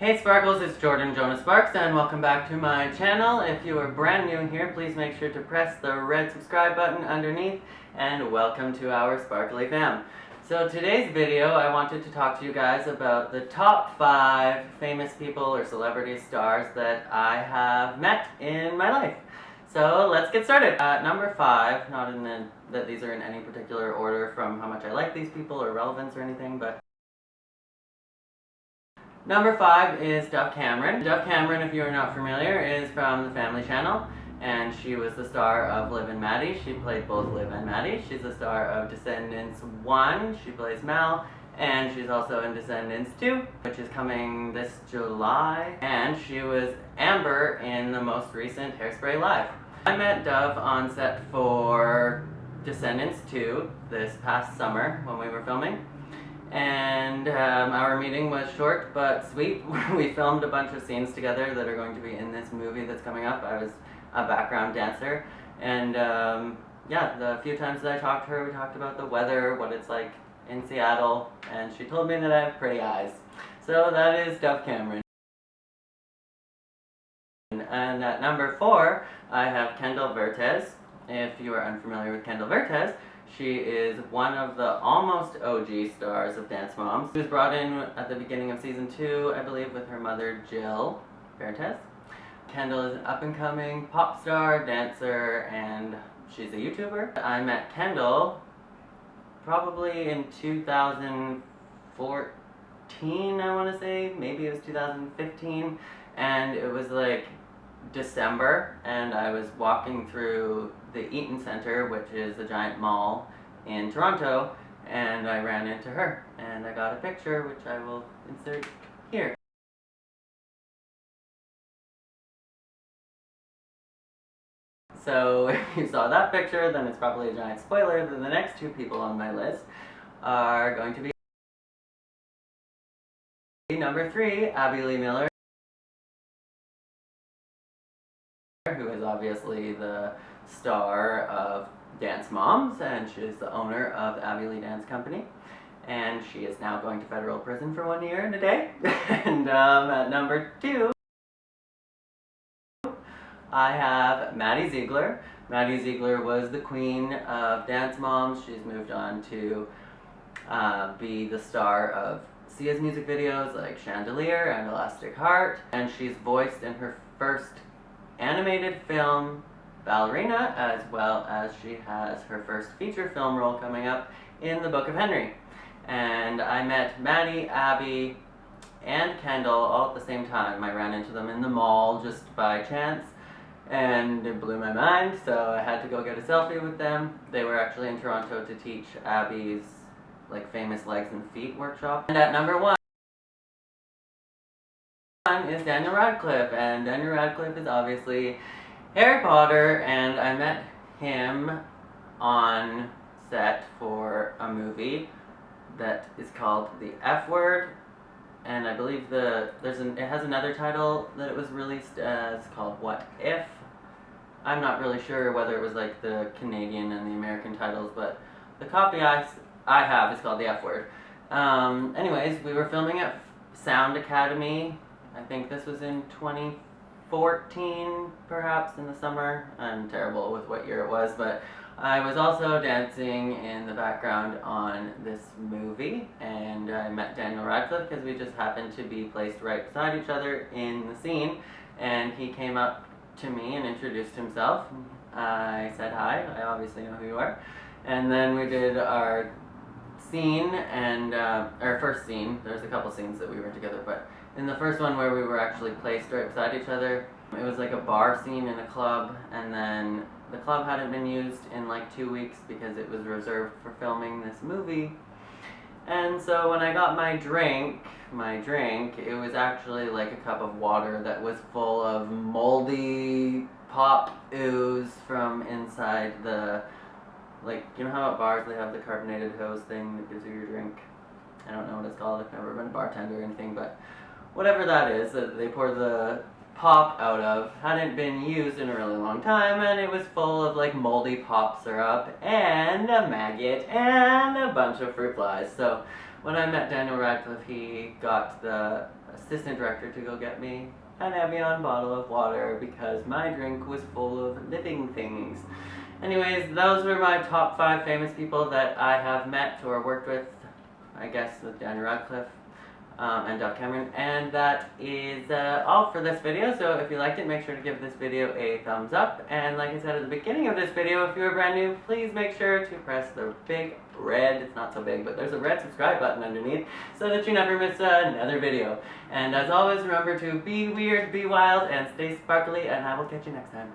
Hey Sparkles, it's Jordan Jonas Sparks and welcome back to my channel. If you are brand new here, please make sure to press the red subscribe button underneath and welcome to our Sparkly fam. So today's video, I wanted to talk to you guys about the top 5 famous people or celebrity stars that I have met in my life. So let's get started. Number 5, not in that these are in any particular order from how much I like these people or relevance or anything, but Number 5 is Dove Cameron. Dove Cameron, if you are not familiar, is from the Family Channel, and she was the star of Liv and Maddie. She played both Liv and Maddie. She's the star of Descendants 1, she plays Mel, and she's also in Descendants 2, which is coming this July, and she was Amber in the most recent Hairspray Live. I met Dove on set for Descendants 2 this past summer when we were filming. And our meeting was short but sweet. We filmed a bunch of scenes together that are going to be in this movie that's coming up. I was a background dancer, and yeah, the few times that I talked to her, we talked about the weather, what it's like in Seattle, and she told me that I have pretty eyes. So that is Dove Cameron. And at number 4, I have Kendall Vertes. If you are unfamiliar with Kendall Vertes, she is one of the almost OG stars of Dance Moms. She was brought in at the beginning of season 2, I believe, with her mother Jill Vertes. Kendall is an up-and-coming pop star, dancer, and she's a YouTuber. I met Kendall probably in 2014, I want to say. Maybe it was 2015, and it was like December, and I was walking through the Eaton Centre, which is a giant mall in Toronto, and I ran into her, and I got a picture, which I will insert here. So if you saw that picture, then it's probably a giant spoiler that the next 2 people on my list are going to be number 3, Abby Lee Miller, who is obviously the star of Dance Moms, and she's the owner of the Abby Lee Dance Company, and she is now going to federal prison for 1 year and a day. And at number 2, I have Maddie Ziegler. Maddie Ziegler was the queen of Dance Moms. She's moved on to be the star of Sia's music videos like Chandelier and Elastic Heart, and she's voiced in her first animated film Ballerina, as well as she has her first feature film role coming up in The Book of Henry. And I met Maddie, Abby, and Kendall all at the same time. I ran into them in the mall just by chance, and it blew my mind, so I had to go get a selfie with them. They were actually in Toronto to teach Abby's famous legs and feet workshop. And at number 1 is Daniel Radcliffe, and Daniel Radcliffe is obviously Harry Potter, and I met him on set for a movie that is called The F Word, and I believe it has another title that it was released as called What If. I'm not really sure whether it was like the Canadian and the American titles, but the copy I have is called The F Word. Anyways, we were filming at Sound Academy. I think this was in 2014, perhaps, in the summer. I'm terrible with what year it was, but I was also dancing in the background on this movie, and I met Daniel Radcliffe because we just happened to be placed right beside each other in the scene, and he came up to me and introduced himself. I said hi, I obviously know who you are, and then we did our scene, and our first scene. There's a couple scenes that we were together, but in the first one where we were actually placed right beside each other, it was like a bar scene in a club, and then the club hadn't been used in like 2 weeks because it was reserved for filming this movie. And so when I got my drink, it was actually like a cup of water that was full of moldy pop ooze from inside the, you know how at bars they have the carbonated hose thing that gives you your drink? I don't know what it's called, I've never been a bartender or anything, but whatever that is that they pour the pop out of hadn't been used in a really long time, and it was full of moldy pop syrup and a maggot and a bunch of fruit flies. So when I met Daniel Radcliffe, he got the assistant director to go get me an Evian bottle of water because my drink was full of living things. Anyways, those were my top 5 famous people that I have met or worked with, I guess, with Daniel Radcliffe and Dove Cameron. And that is all for this video. So if you liked it, make sure to give this video a thumbs up. And like I said at the beginning of this video, if you are brand new, please make sure to press the big red, it's not so big, but there's a red subscribe button underneath so that you never miss another video. And as always, remember to be weird, be wild, and stay sparkly, and I will catch you next time.